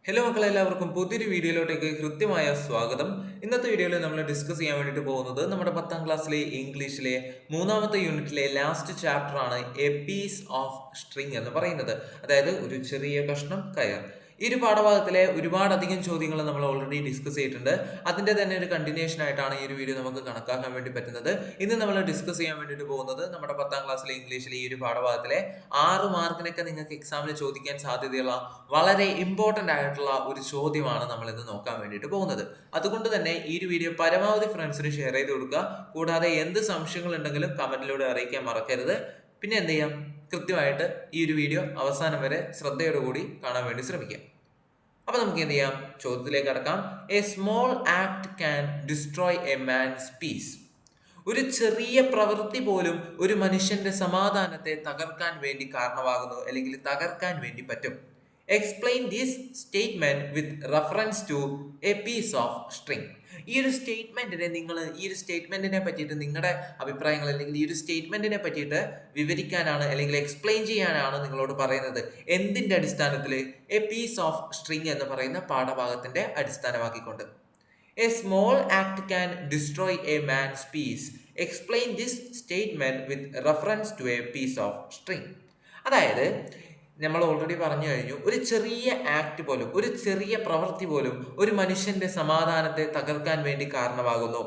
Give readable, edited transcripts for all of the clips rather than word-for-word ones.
Hello മക്കളെ, എല്ലാവർക്കും പുതിയൊരു വീഡിയോയിലോട്ടേക്ക് കൃത്യമായ സ്വാഗതം. ഇന്നത്തെ വീഡിയോയിൽ നമ്മൾ ഡിസ്കസ് ചെയ്യാൻ വേണ്ടിയിട്ട് പോകുന്നത് നമ്മുടെ 10ാം ക്ലാസ്സിലെ ഇംഗ്ലീഷിലെ മൂന്നാമത്തെ യൂണിറ്റിലെ ലാസ്റ്റ് ചാപ്റ്റർ ആണ് എ പീസ് ഓഫ് സ്ട്രിങ് എന്ന് പറയുന്നത്. അതായത് ഒരു ചെറിയ കഷ്ണം കയർ. ഈ ഒരു പാഠഭാഗത്തിലെ ഒരുപാടധികം ചോദ്യങ്ങൾ നമ്മൾ ഓൾറെഡി ഡിസ്കസ് ചെയ്തിട്ടുണ്ട്. അതിന്റെ തന്നെ ഒരു കണ്ടിന്യൂഷൻ ആയിട്ടാണ് ഈ ഒരു വീഡിയോ നമുക്ക് കണക്കാക്കാൻ വേണ്ടി പറ്റുന്നത്. ഇന്ന് നമ്മൾ ഡിസ്കസ് ചെയ്യാൻ വേണ്ടിയിട്ട് പോകുന്നത് നമ്മുടെ 10ാം ക്ലാസ്സിലെ ഇംഗ്ലീഷിലെ ഈ ഒരു പാഠഭാഗത്തിലെ 6 മാർക്കിനൊക്കെ നിങ്ങൾക്ക് എക്സാമിന് ചോദിക്കാൻ സാധ്യതയുള്ള വളരെ ഇമ്പോർട്ടന്റ് ആയിട്ടുള്ള ഒരു ചോദ്യമാണ് നമ്മൾ ഇന്ന് നോക്കാൻ വേണ്ടിയിട്ട് പോകുന്നത്. അതുകൊണ്ട് തന്നെ ഈ ഒരു വീഡിയോ പരമാവധി ഫ്രണ്ട്സിന് ഷെയർ ചെയ്ത് കൊടുക്കുക. കൂടാതെ എന്ത് സംശയങ്ങൾ ഉണ്ടെങ്കിലും കമന്റിലൂടെ അറിയിക്കാൻ മറക്കരുത്. പിന്നെ എന്ത് ചെയ്യാം, കൃത്യമായിട്ട് ഈ ഒരു വീഡിയോ അവസാനം വരെ ശ്രദ്ധയോടുകൂടി കാണാൻ വേണ്ടി ശ്രമിക്കാം. അപ്പൊ നമുക്ക് എന്ത് ചെയ്യാം, ചോദ്യത്തിലേക്ക് കടക്കാം. A small act can destroy a man's peace. ഒരു ചെറിയ പ്രവൃത്തി പോലും ഒരു മനുഷ്യന്റെ സമാധാനത്തെ തകർക്കാൻ വേണ്ടി കാരണമാകുന്നു, അല്ലെങ്കിൽ തകർക്കാൻ വേണ്ടി പറ്റും. Explain this statement with reference to a piece of string. ഈ ഒരു സ്റ്റേറ്റ്മെന്റിനെ പറ്റിയിട്ട് നിങ്ങളുടെ അഭിപ്രായങ്ങൾ, അല്ലെങ്കിൽ ഈ ഒരു സ്റ്റേറ്റ്മെന്റിനെ പറ്റിയിട്ട് വിവരിക്കാനാണ്, അല്ലെങ്കിൽ എക്സ്പ്ലെയിൻ ചെയ്യാനാണ് നിങ്ങളോട് പറയുന്നത്. എന്തിന്റെ അടിസ്ഥാനത്തിൽ? എ പീസ് ഓഫ് സ്ട്രിങ് എന്ന് പറയുന്ന പാഠഭാഗത്തിന്റെ അടിസ്ഥാനമാക്കിക്കൊണ്ട്. A small act can destroy a man's peace. Explain this statement with reference to a piece of string. അതായത് നമ്മൾ ഓൾറെഡി പറഞ്ഞു കഴിഞ്ഞു, ഒരു ചെറിയ ആക്ട് പോലും, ഒരു ചെറിയ പ്രവൃത്തി പോലും ഒരു മനുഷ്യന്റെ സമാധാനത്തെ തകർക്കാൻ വേണ്ടി കാരണമാകുന്നു.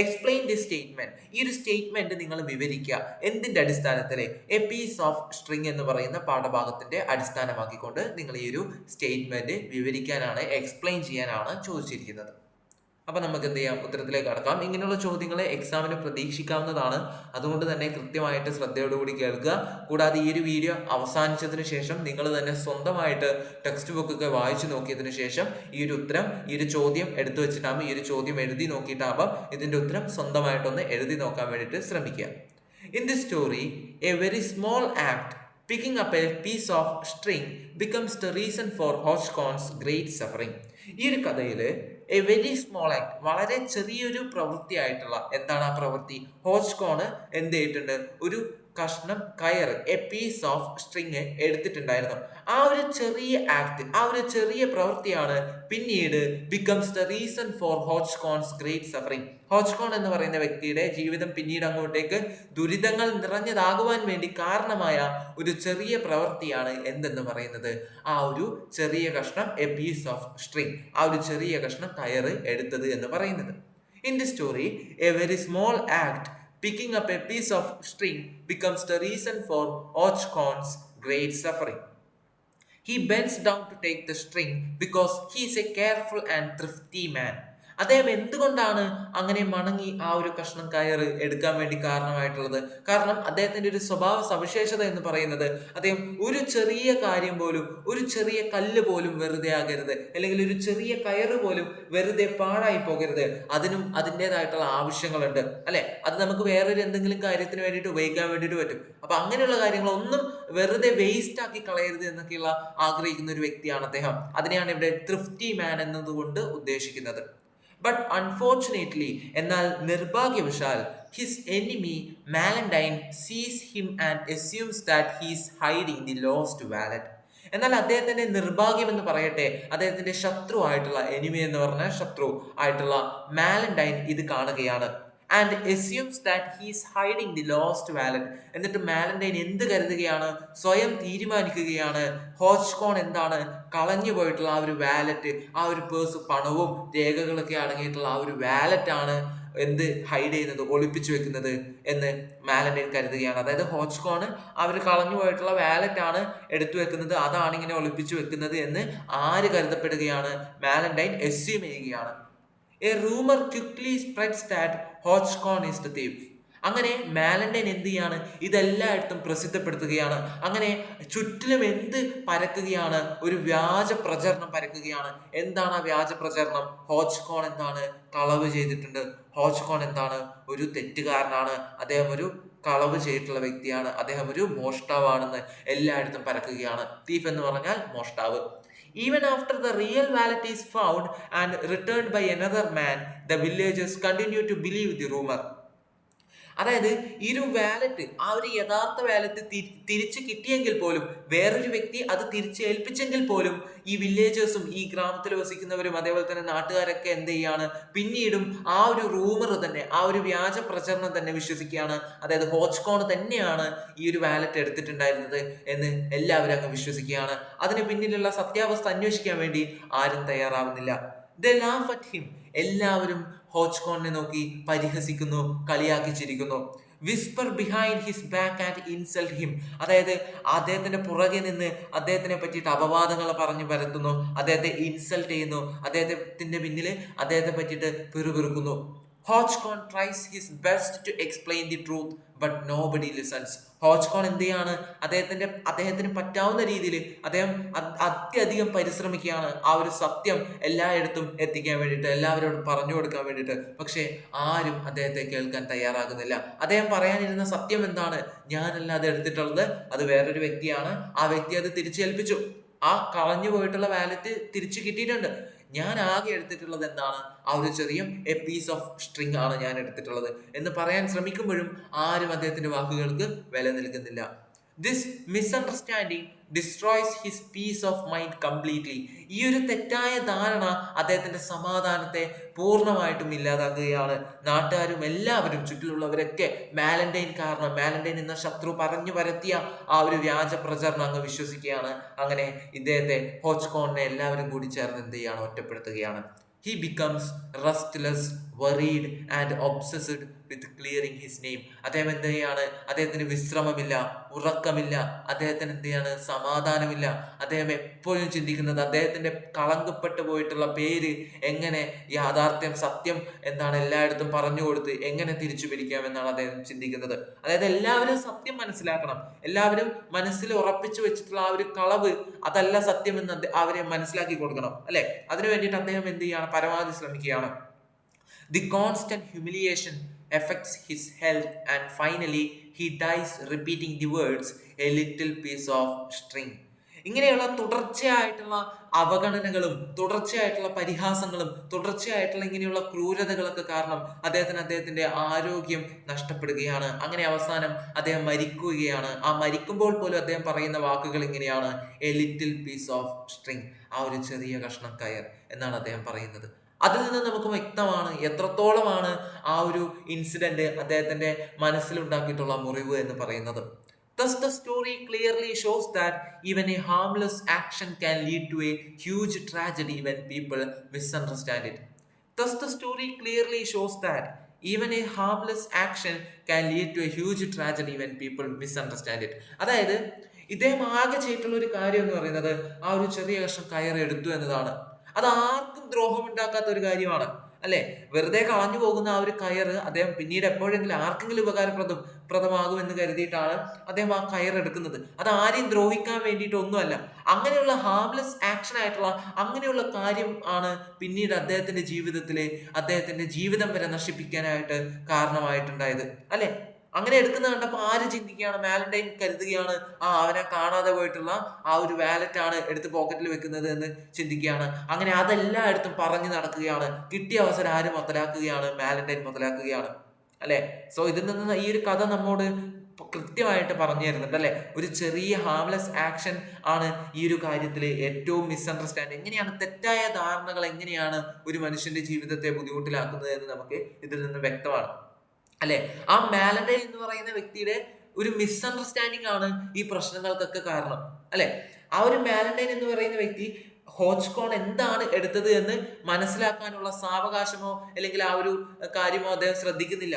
Explain the statement. ഈ ഒരു സ്റ്റേറ്റ്മെന്റ് നിങ്ങൾ വിവരിക്കുക. എന്തിന്റെ അടിസ്ഥാനത്തിൽ? എ പീസ് ഓഫ് സ്ട്രിങ് എന്ന് പറയുന്ന പാഠഭാഗത്തിന്റെ അടിസ്ഥാനമാക്കിക്കൊണ്ട് നിങ്ങൾ ഈ ഒരു സ്റ്റേറ്റ്മെന്റ് വിവരിക്കാനാണ്, എക്സ്പ്ലെയിൻ ചെയ്യാനാണ് ചോദിച്ചിരിക്കുന്നത്. അപ്പൊ നമുക്ക് എന്ത് ചെയ്യാം, ഉത്തരത്തിലേക്ക് കടക്കാം. ഇങ്ങനെയുള്ള ചോദ്യങ്ങൾ എക്സാമിന് പ്രതീക്ഷിക്കാവുന്നതാണ്. അതുകൊണ്ട് തന്നെ കൃത്യമായിട്ട് ശ്രദ്ധയോടുകൂടി കേൾക്കുക. കൂടാതെ ഈ ഒരു വീഡിയോ അവസാനിച്ചതിന് ശേഷം നിങ്ങൾ തന്നെ സ്വന്തമായിട്ട് ടെക്സ്റ്റ് ബുക്കൊക്കെ വായിച്ചു നോക്കിയതിന് ശേഷം ഈ ഒരു ചോദ്യം എടുത്തു വെച്ചിട്ടാകുമ്പോൾ, ഈ ഒരു ചോദ്യം എഴുതി നോക്കിയിട്ടാകുമ്പോൾ ഇതിന്റെ ഉത്തരം സ്വന്തമായിട്ടൊന്ന് എഴുതി നോക്കാൻ വേണ്ടിയിട്ട് ശ്രമിക്കുക. In this story, A very small act picking up a piece of string becomes the reason for Hodgkin's great suffering. ഈ ഒരു കഥയിൽ എ വെരി സ്മോൾ ആക്ട്, വളരെ ചെറിയൊരു പ്രവൃത്തിയായിട്ടുള്ള, എന്താണ് ആ പ്രവൃത്തി? ഹോച്ച്കോൺ എന്ത് ചെയ്തിട്ടുണ്ട്? ഒരു കഷ്ണം കയർ, എ പീസ് ഓഫ് സ്ട്രിങ് എടുത്തിട്ടുണ്ടായിരുന്നു. ആ ഒരു ചെറിയ ആക്ട്, ആ ഒരു ചെറിയ പ്രവൃത്തിയാണ് പിന്നീട് becomes the reason for Hauchecorne's great suffering. Hauchecorne എന്ന് പറയുന്ന വ്യക്തിയുടെ ജീവിതം പിന്നീട് അങ്ങോട്ടേക്ക് ദുരിതങ്ങൾ നിറഞ്ഞതാകുവാൻ വേണ്ടി കാരണമായ ഒരു ചെറിയ പ്രവൃത്തിയാണ് എന്തെന്ന് പറയുന്നത്? ആ ഒരു ചെറിയ കഷ്ണം, എ പീസ് ഓഫ് സ്ട്രിങ്, ആ ഒരു ചെറിയ കഷ്ണം കയറ് എടുത്തത് എന്ന് പറയുന്നത്. In the story, A very small act picking up a piece of string becomes the reason for Hodgkin's great suffering. He bends down to take the string because he is a careful and thrifty man. അദ്ദേഹം എന്തുകൊണ്ടാണ് അങ്ങനെ മണങ്ങി ആ ഒരു കഷ്ണം കയറ് എടുക്കാൻ വേണ്ടി കാരണമായിട്ടുള്ളത്? കാരണം അദ്ദേഹത്തിന്റെ ഒരു സ്വഭാവ സവിശേഷത എന്ന് പറയുന്നത്, അദ്ദേഹം ഒരു ചെറിയ കാര്യം പോലും, ഒരു ചെറിയ കല്ല് പോലും വെറുതെ ആകരുത്, അല്ലെങ്കിൽ ഒരു ചെറിയ കയറ് പോലും വെറുതെ പാഴായി പോകരുത്. അതിനും അതിൻ്റെതായിട്ടുള്ള ആവശ്യങ്ങളുണ്ട്, അല്ലെ? അത് നമുക്ക് വേറൊരു എന്തെങ്കിലും കാര്യത്തിന് വേണ്ടിയിട്ട് ഉപയോഗിക്കാൻ വേണ്ടിയിട്ട് പറ്റും. അപ്പൊ അങ്ങനെയുള്ള കാര്യങ്ങളൊന്നും വെറുതെ വേസ്റ്റ് ആക്കി കളയരുത് എന്നൊക്കെയുള്ള ആഗ്രഹിക്കുന്ന ഒരു വ്യക്തിയാണ് അദ്ദേഹം. അതിനെയാണ് ഇവിടെ ത്രിഫ്റ്റി മാൻ എന്നതുകൊണ്ട് ഉദ്ദേശിക്കുന്നത്. ബട്ട് അൺഫോർച്ചുനേറ്റ്ലി, എന്നാൽ നിർഭാഗ്യവശാൽ, his enemy Malandain sees him and assumes that he is hiding the lost wallet. എന്നാൽ അദ്ദേഹത്തിന്റെ നിർഭാഗ്യം എന്ന് പറയട്ടെ, അദ്ദേഹത്തിന്റെ ശത്രു ആയിട്ടുള്ള, എനിമി എന്ന് പറഞ്ഞ ശത്രു ആയിട്ടുള്ള മാലൻഡൈൻ ഇത് കാണുകയാണ്. And assumes that he is hiding the lost wallet. എന്നിട്ട് മാലൻഡൈൻ എന്ത് കരുതുകയാണ്? സ്വയം തീരുമാനിക്കുകയാണ്, ഹോച്ച്കോൺ എന്താണ് കളഞ്ഞു പോയിട്ടുള്ള ആ ഒരു വാലറ്റ്, ആ ഒരു പേഴ്സ്, പണവും രേഖകളൊക്കെ അടങ്ങിയിട്ടുള്ള ആ ഒരു വാലറ്റ് ആണ് എന്ത് ഹൈഡ് ചെയ്യുന്നത്, ഒളിപ്പിച്ചു വെക്കുന്നത് എന്ന് മാലൻഡൈൻ കരുതുകയാണ്. അതായത് ഹോച്ച്കോൺ അവർ കളഞ്ഞു പോയിട്ടുള്ള വാലറ്റ് ആണ് എടുത്തു വെക്കുന്നത്, അതാണ് ഇങ്ങനെ ഒളിപ്പിച്ചു വെക്കുന്നത് എന്ന് ആര് കരുതപ്പെടുകയാണ്? മാലൻഡൈൻ അസ്യൂം ചെയ്യുകയാണ്. A rumor quickly spreads that Hodgkin is the thief. അങ്ങനെ മാലൻഡൈൻ എന്ത് ചെയ്യാണ്? ഇതെല്ലായിടത്തും പ്രസിദ്ധപ്പെടുത്തുകയാണ്. അങ്ങനെ ചുറ്റിലും എന്ത് പരക്കുകയാണ്? ഒരു വ്യാജ പ്രചരണം പരക്കുകയാണ്. എന്താണ് ആ വ്യാജ പ്രചരണം? ഹോച്ച്കോൺ എന്താണ് കളവ് ചെയ്തിട്ടുണ്ട്, ഹോച്ച്കോൺ എന്താണ് ഒരു തെറ്റുകാരനാണ്, അദ്ദേഹം ഒരു കളവ് ചെയ്തിട്ടുള്ള വ്യക്തിയാണ്, അദ്ദേഹം ഒരു മോഷ്ടാവാണെന്ന് എല്ലായിടത്തും പരക്കുകയാണ്. തീഫ് എന്ന് പറഞ്ഞാൽ മോഷ്ടാവ്. Even after the real wallet is found and returned by another man, the villagers continue to believe the rumor. അതായത് ഈ ഒരു വാലറ്റ്, ആ ഒരു യഥാർത്ഥ വാലറ്റ് തിരിച്ചു കിട്ടിയെങ്കിൽ പോലും, വേറൊരു വ്യക്തി അത് തിരിച്ചേൽപ്പിച്ചെങ്കിൽ പോലും, ഈ വില്ലേജേഴ്സും ഈ ഗ്രാമത്തിൽ വസിക്കുന്നവരും അതേപോലെ തന്നെ നാട്ടുകാരൊക്കെ എന്ത് ചെയ്യാണ്, പിന്നീടും ആ ഒരു റൂമർ തന്നെ, ആ ഒരു വ്യാജ പ്രചരണം തന്നെ വിശ്വസിക്കുകയാണ്. അതായത് ഹോച്ച്കോൺ തന്നെയാണ് ഈ ഒരു വാലറ്റ് എടുത്തിട്ടുണ്ടായിരുന്നത് എന്ന് എല്ലാവരും അങ്ങ് വിശ്വസിക്കുകയാണ്. അതിന് പിന്നിലുള്ള സത്യാവസ്ഥ അന്വേഷിക്കാൻ വേണ്ടി ആരും തയ്യാറാവുന്നില്ല. They laugh at him. എല്ലാവരും ഹോച്ച്കോണിനെ നോക്കി പരിഹസിക്കുന്നു, കളിയാക്കി ചിരിക്കുന്നു. Whisper behind his back and insult him. അതായത് അദ്ദേഹത്തിന്റെ പുറകെ നിന്ന് അദ്ദേഹത്തിനെ പറ്റിയിട്ട് അപവാദങ്ങൾ പറഞ്ഞു പരത്തുന്നു, അദ്ദേഹത്തെ ഇൻസൾട്ട് ചെയ്യുന്നു, അദ്ദേഹത്തിന്റെ പിന്നിൽ അദ്ദേഹത്തെ പറ്റിയിട്ട് പിറുപിറുക്കുന്നു. Hauchecorne tries his best to explain the truth but nobody listens. Hauchecorne എന്ത് ചെയ്യാണ്, അദ്ദേഹത്തിന് പറ്റാവുന്ന രീതിയിൽ അദ്ദേഹം അത്യധികം പരിശ്രമിക്കുകയാണ് ആ ഒരു സത്യം എല്ലായിടത്തും എത്തിക്കാൻ വേണ്ടിയിട്ട്, എല്ലാവരോടും പറഞ്ഞു കൊടുക്കാൻ വേണ്ടിയിട്ട്. പക്ഷേ ആരും അദ്ദേഹത്തെ കേൾക്കാൻ തയ്യാറാകുന്നില്ല. അദ്ദേഹം പറയാനിരുന്ന സത്യം എന്താണ്? ഞാനല്ല അത് എടുത്തിട്ടുള്ളത്, അത് വേറൊരു വ്യക്തിയാണ്. ആ വ്യക്തി അത് തിരിച്ചേൽപ്പിച്ചു. ആ കളഞ്ഞു പോയിട്ടുള്ള വാലറ്റ് തിരിച്ചു കിട്ടിയിട്ടുണ്ട്. ഞാൻ ആകെ എടുത്തിട്ടുള്ളത് എന്താണ്? ആ ഒരു ചെറിയ പീസ് ഓഫ് സ്ട്രിങ് ആണ് ഞാൻ എടുത്തിട്ടുള്ളത് എന്ന് പറയാൻ ശ്രമിക്കുമ്പോഴും ആരും അദ്ദേഹത്തിന്റെ വാക്കുകൾക്ക് വില നൽകുന്നില്ല. This misunderstanding destroys his peace of mind completely. ഈ ഒരു തെറ്റായ ധാരണ അദ്ദേഹത്തിന്റെ സമാധാനത്തെ പൂർണ്ണമായിട്ടും ഇല്ലാതാക്കുകയാണ്. നാട്ടുകാരും എല്ലാവരും ചുറ്റിലുള്ളവരൊക്കെ മാലൻഡൈൻ എന്ന ശത്രു പറഞ്ഞു പരത്തിയ ആ ഒരു വ്യാജ പ്രചരണം അങ്ങ് വിശ്വസിക്കുകയാണ്. അങ്ങനെ ഇദ്ദേഹത്തെ, ഹോച്ച്കോണിനെ എല്ലാവരും കൂടി ചേർന്ന് എന്ത് ചെയ്യാണ്, ഒറ്റപ്പെടുത്തുകയാണ്. He becomes restless, worried and obsessed with clearing his name. അദ്ദേഹം എന്ത് ചെയ്യാണ്? അദ്ദേഹത്തിന് വിശ്രമമില്ല, ഉറക്കമില്ല, അദ്ദേഹത്തിന് എന്ത് ചെയ്യാണ്, സമാധാനമില്ല. അദ്ദേഹം എപ്പോഴും ചിന്തിക്കുന്നത് അദ്ദേഹത്തിന്റെ കളങ്കപ്പെട്ടു പോയിട്ടുള്ള പേര് എങ്ങനെ യാഥാർത്ഥ്യം, സത്യം എന്താണ് എല്ലായിടത്തും പറഞ്ഞു കൊടുത്ത് എങ്ങനെ തിരിച്ചു പിടിക്കാം എന്നാണ് അദ്ദേഹം ചിന്തിക്കുന്നത്. അതായത് എല്ലാവരും സത്യം മനസ്സിലാക്കണം, എല്ലാവരും മനസ്സിൽ ഉറപ്പിച്ചു വെച്ചിട്ടുള്ള ആ ഒരു കളവ് അതല്ല സത്യം എന്ന് അവരെ മനസ്സിലാക്കി കൊടുക്കണം, അല്ലെ? അതിനു വേണ്ടിയിട്ട് അദ്ദേഹം എന്ത് ചെയ്യാണ്, പരമാവധി ശ്രമിക്കുകയാണ്. The constant humiliation affects his health and finally he dies repeating the words a little piece of string. ഇങ്ങനെയുള്ള തുടർച്ചയായിട്ടുള്ള അവഗണനകളും തുടർച്ചയായിട്ടുള്ള പരിഹാസങ്ങളും തുടർച്ചയായിട്ടുള്ള ഇങ്ങനെയുള്ള ക്രൂരതകളൊക്കെ കാരണം അദ്ദേഹത്തിന്റെ ആരോഗ്യം നഷ്ടപ്പെടുകയാണ്. അങ്ങനെ അവസാനം അദ്ദേഹം മരിക്കുകയാണ്. ആ മരിക്കുമ്പോൾ പോലും അദ്ദേഹം പറയുന്ന വാക്കുകൾ ഇങ്ങനെയാണ്, a little piece of string, ആ ഒരു ചെറിയ കഷ്ണം കയർ എന്നാണ് അദ്ദേഹം പറയുന്നത്. അതിൽ നിന്ന് നമുക്ക് വ്യക്തമാണ് എത്രത്തോളമാണ് ആ ഒരു ഇൻസിഡന്റ് അദ്ദേഹത്തിന്റെ മനസ്സിലുണ്ടാക്കിയിട്ടുള്ള മുറിവ് എന്ന് പറയുന്നത്. Thus the story clearly shows that even a harmless action can lead to a huge tragedy when people misunderstand it. Thus the story clearly shows that even a harmless action can lead to a huge tragedy when people misunderstand it. അതായത് ഇദ്ദേഹം ആകെ ചെയ്തിട്ടുള്ള ഒരു കാര്യം എന്ന് പറയുന്നത് ആ ഒരു ചെറിയ കഷ്ണം കയറ് എടുത്തു എന്നതാണ്. അത് ആർക്കും ദ്രോഹമുണ്ടാക്കാത്ത ഒരു കാര്യമാണ്, അല്ലെ? വെറുതെ കളഞ്ഞു പോകുന്ന ആ ഒരു കയറ് അദ്ദേഹം പിന്നീട് എപ്പോഴെങ്കിലും ആർക്കെങ്കിലും ഉപകാരപ്രദമാകുമെന്ന് കരുതിയിട്ടാണ് അദ്ദേഹം ആ കയർ എടുക്കുന്നത്. അത് ആരെയും ദ്രോഹിക്കാൻ വേണ്ടിയിട്ടൊന്നുമല്ല. അങ്ങനെയുള്ള ഹാംലെസ് ആക്ഷൻ ആയിട്ടുള്ള അങ്ങനെയുള്ള കാര്യം ആണ് പിന്നീട് അദ്ദേഹത്തിന്റെ ജീവിതം വരെ നശിപ്പിക്കാനായിട്ട് കാരണമായിട്ടുണ്ടായത്, അല്ലെ? അങ്ങനെ എടുക്കുന്ന കണ്ടപ്പോൾ ആര് ചിന്തിക്കുകയാണ്, മാലൻഡൈൻ കരുതുകയാണ് അവനെ കാണാതെ പോയിട്ടുള്ള ആ ഒരു വാലറ്റ് ആണ് എടുത്ത് പോക്കറ്റിൽ വെക്കുന്നത് എന്ന് ചിന്തിക്കുകയാണ്. അങ്ങനെ അതെല്ലായിടത്തും പറഞ്ഞു നടക്കുകയാണ്. കിട്ടിയ അവസരം ആര് മുതലാക്കുകയാണ്? മാലൻഡൈൻ മുതലാക്കുകയാണ്, അല്ലെ? സോ ഇതിൽ നിന്ന് ഈ ഒരു കഥ നമ്മോട് കൃത്യമായിട്ട് പറഞ്ഞു തരുന്നുണ്ട്, അല്ലെ? ഒരു ചെറിയ ഹാംലെസ് ആക്ഷൻ ആണ് ഈ ഒരു കാര്യത്തിൽ ഏറ്റവും മിസ്അണ്ടർസ്റ്റാൻഡ്. എങ്ങനെയാണ് തെറ്റായ ധാരണകൾ എങ്ങനെയാണ് ഒരു മനുഷ്യന്റെ ജീവിതത്തെ ബുദ്ധിമുട്ടിലാക്കുന്നത് എന്ന് നമുക്ക് ഇതിൽ നിന്ന് വ്യക്തമാണ്, അല്ലെ? ആ മാലൻഡൈൻ എന്ന് പറയുന്ന വ്യക്തിയുടെ ഒരു മിസ്അണ്ടർസ്റ്റാൻഡിങ് ആണ് ഈ പ്രശ്നങ്ങൾക്കൊക്കെ കാരണം, അല്ലെ? ആ ഒരു മാലൻഡൈൻ എന്ന് പറയുന്ന വ്യക്തി ഹോച്ച്കോൺ എന്താണ് എടുത്തത് എന്ന് മനസ്സിലാക്കാനുള്ള സാവകാശമോ അല്ലെങ്കിൽ ആ ഒരു കാര്യമോ അദ്ദേഹം ശ്രദ്ധിക്കുന്നില്ല.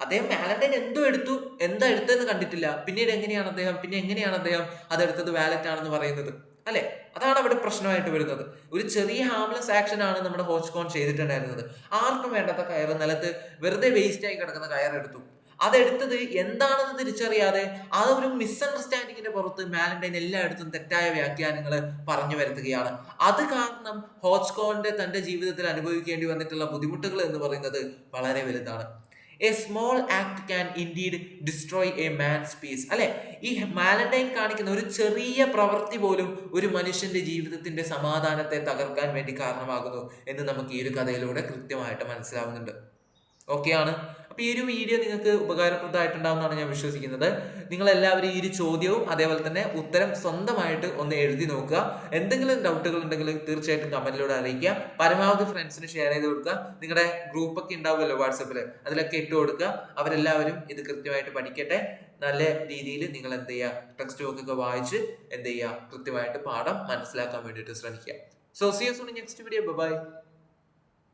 അദ്ദേഹം മാലൻഡൈൻ എന്താ എടുത്തതെന്ന് കണ്ടിട്ടില്ല. പിന്നീട് എങ്ങനെയാണ് അദ്ദേഹം അതെടുത്തത് വാലറ്റ് ആണെന്ന് പറയുന്നത്, അല്ലെ? അതാണ് അവിടെ പ്രശ്നമായിട്ട് വരുന്നത്. ഒരു ചെറിയ ഹാംലെസ് ആക്ഷൻ ആണ് നമ്മുടെ ഹോച്ച്കോൺ ചെയ്തിട്ടുണ്ടായിരുന്നത്. ആർക്കും വേണ്ടാത്ത കയറ്, നിലത്ത് വെറുതെ വേസ്റ്റ് ആയി കിടക്കുന്ന കയറെടുത്തു. അതെടുത്തത് എന്താണെന്ന് തിരിച്ചറിയാതെ ആ ഒരു മിസ്അണ്ടർസ്റ്റാൻഡിങ്ങിന്റെ പുറത്ത് മാലൻഡൈൻ എല്ലായിടത്തും തെറ്റായ വ്യാഖ്യാനങ്ങൾ പറഞ്ഞു വരുത്തുകയാണ്. അത് കാരണം ഹോച്ച്കോണിന്റെ തന്റെ ജീവിതത്തിൽ അനുഭവിക്കേണ്ടി വന്നിട്ടുള്ള ബുദ്ധിമുട്ടുകൾ എന്ന് പറയുന്നത് വളരെ വലുതാണ്. A small act can indeed destroy a man's peace, അല്ലെ? ഈ മാലൻഡൈൻ കാണിക്കുന്ന ഒരു ചെറിയ പ്രവൃത്തി പോലും ഒരു മനുഷ്യന്റെ ജീവിതത്തിന്റെ സമാധാനത്തെ തകർക്കാൻ വേണ്ടി കാരണമാകുന്നു എന്ന് നമുക്ക് ഈ ഒരു കഥയിലൂടെ കൃത്യമായിട്ട് മനസ്സിലാവുന്നുണ്ട്. ഓക്കെയാണ്. അപ്പോൾ ഈ ഒരു വീഡിയോ നിങ്ങൾക്ക് ഉപകാരപ്രദമായിട്ടുണ്ടാവുമെന്നാണ് ഞാൻ വിശ്വസിക്കുന്നത്. നിങ്ങൾ എല്ലാവരും ഈ ഒരു ചോദ്യവും അതേപോലെ തന്നെ ഉത്തരം സ്വന്തമായിട്ട് ഒന്ന് എഴുതി നോക്കുക. എന്തെങ്കിലും ഡൗട്ടുകൾ ഉണ്ടെങ്കിൽ തീർച്ചയായിട്ടും കമന്റിലൂടെ അറിയിക്കുക. പരമാവധി ഫ്രണ്ട്സിന് ഷെയർ ചെയ്ത് കൊടുക്കുക. നിങ്ങളുടെ ഗ്രൂപ്പൊക്കെ ഉണ്ടാവുമല്ലോ വാട്സപ്പിൽ, അതിലൊക്കെ ഇട്ട് കൊടുക്കുക. അവരെല്ലാവരും ഇത് കൃത്യമായിട്ട് പഠിക്കട്ടെ. നല്ല രീതിയിൽ നിങ്ങൾ എന്ത് ചെയ്യുക, ടെക്സ്റ്റ് ബുക്ക് ഒക്കെ വായിച്ച് എന്ത് ചെയ്യുക, കൃത്യമായിട്ട് പാഠം മനസ്സിലാക്കാൻ വേണ്ടിയിട്ട് ശ്രമിക്കുക. So see you soon next video. By.